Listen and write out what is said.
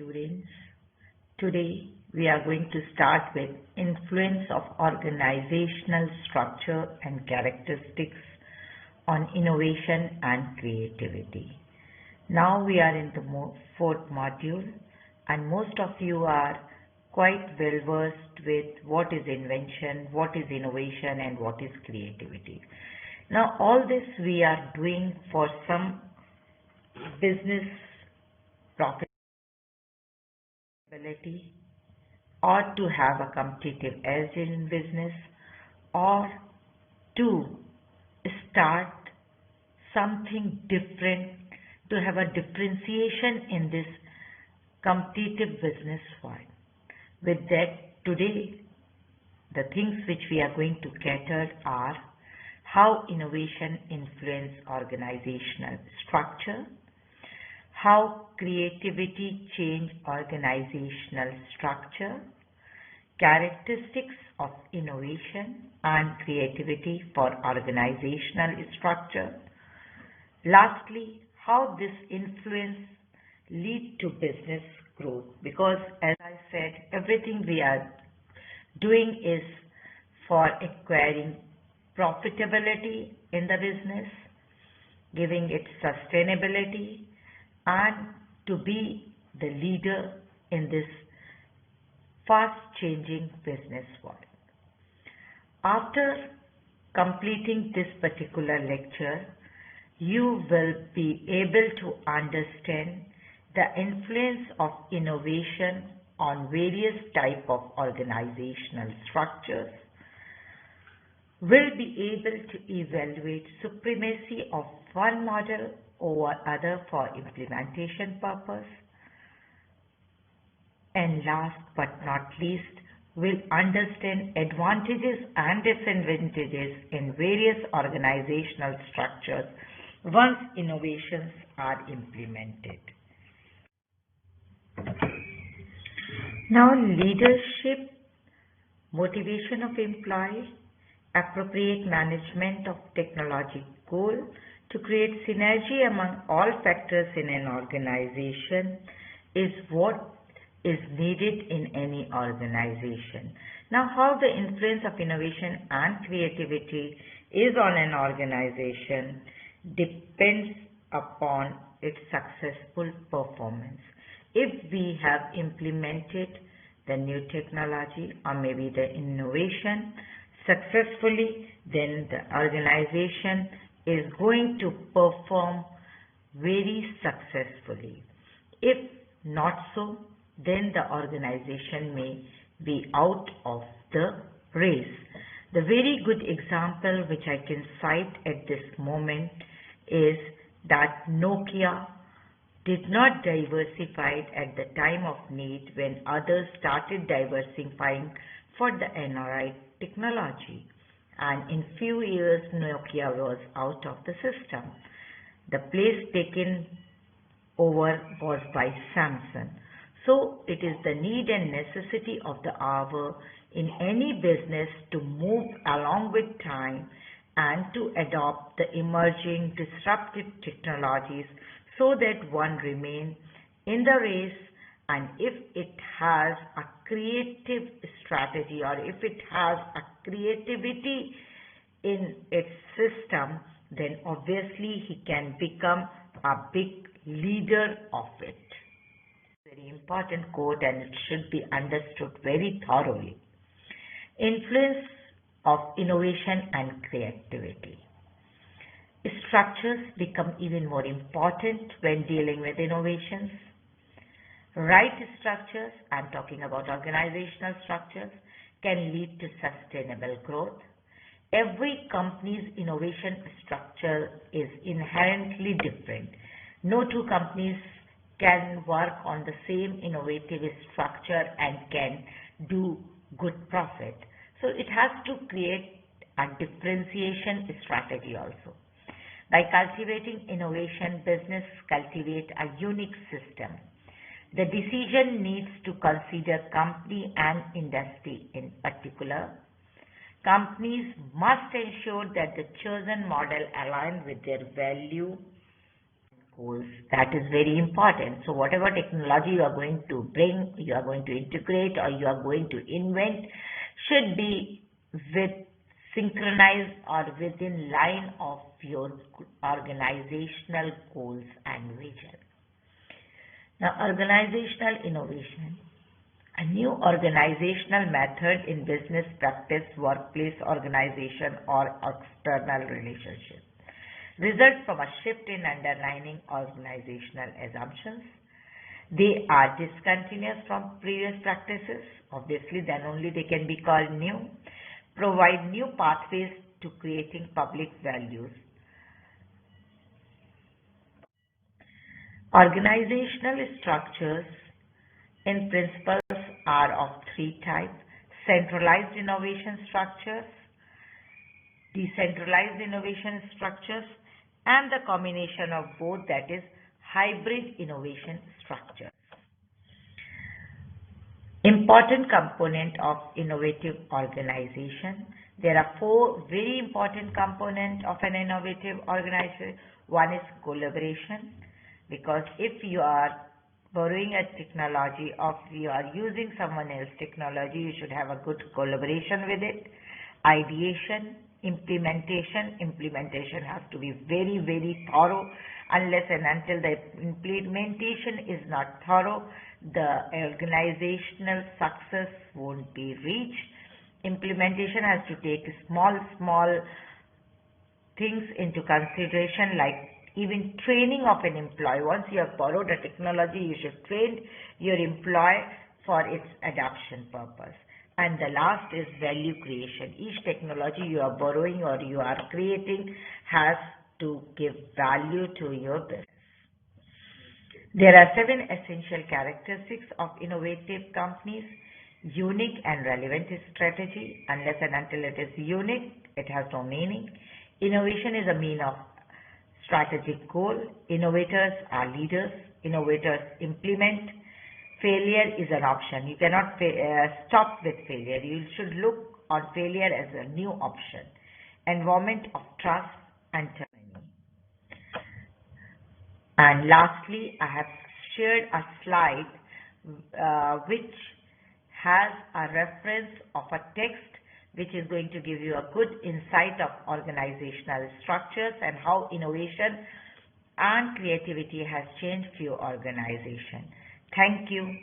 students. Today we are going to start with influence of organizational structure and characteristics on innovation and creativity. Now we are in the fourth module, and most of you are quite well versed with what is invention, what is innovation, and what is creativity. Now all this we are doing for some business profitability, or to have a competitive edge in business, or to start something different, to have a differentiation in this competitive business world. With that, today the things which we are going to cater are how innovation influence organizational structure, how creativity change organizational structure, characteristics of innovation and creativity for organizational structure. Lastly, how this influence lead to business growth, because as I said, everything we are doing is for acquiring profitability in the business, giving it sustainability, and to be the leader in this fast changing business world. After completing this particular lecture, you will be able to understand the influence of innovation on various type of organizational structures, will be able to evaluate supremacy of one model over other for implementation purpose, and last but not least, will understand advantages and disadvantages in various organizational structures once innovations are implemented. Now, leadership, motivation of employee, appropriate management of technology goal to create synergy among all factors in an organization is what is needed in any organization. Now, how the influence of innovation and creativity is on an organization depends upon its successful performance. If we have implemented the new technology or maybe the innovation successfully, then the organization is going to perform very successfully. If not so, then the organization may be out of the race. The very good example which I can cite at this moment is that Nokia did not diversify at the time of need when others started diversifying for the Android technology, and in few years Nokia was out of the system. The place taken over was by Samsung. So it is the need and necessity of the hour in any business to move along with time and to adopt the emerging disruptive technologies so that one remains in the race, and if it has a creative strategy or if it has a creativity in its system, then obviously he can become a big leader of it. Very important quote, and it should be understood very thoroughly. Influence of innovation and creativity. Structures become even more important when dealing with innovations. Right structures, I'm talking about organizational structures, can lead to sustainable growth. Every company's innovation structure is inherently different. No two companies can work on the same innovative structure and can do good profit. So it has to create a differentiation strategy also. By cultivating innovation, business cultivate a unique system. The decision needs to consider company and industry in particular. Companies must ensure that the chosen model aligns with their value goals. That is very important. So whatever technology you are going to bring, you are going to integrate, or you are going to invent should be with synchronized or within line of your organizational goals and vision. Now, organizational innovation, a new organizational method in business practice, workplace organization, or external relationship, results from a shift in underlying organizational assumptions. They are discontinuous from previous practices. Obviously, then only they can be called new. Provide new pathways to creating public values. Organizational structures in principles are of three types: centralized innovation structures, decentralized innovation structures, and the combination of both, that is hybrid innovation structures. Important component of innovative organization. There are four very important components of an innovative organization. One is collaboration, because if you are borrowing a technology or you are using someone else's technology, you should have a good collaboration with it. Ideation, implementation. Implementation has to be very, very thorough. Unless and until the implementation is not thorough, the organizational success won't be reached. Implementation has to take small things into consideration, like even training of an employee. Once you have borrowed a technology, you should train your employee for its adoption purpose. And the last is value creation. Each technology you are borrowing or you are creating has to give value to your business. There are 7 essential characteristics of innovative companies. Unique and relevant strategy. Unless and until it is unique, it has no meaning. Innovation is a mean of strategic goal. Innovators are leaders. Innovators implement. Failure is an option. You cannot stop with failure. You should look on failure as a new option. Environment of trust and harmony. And lastly, I have shared a slide which has a reference of a text which is going to give you a good insight of organizational structures and how innovation and creativity has changed your organization. Thank you.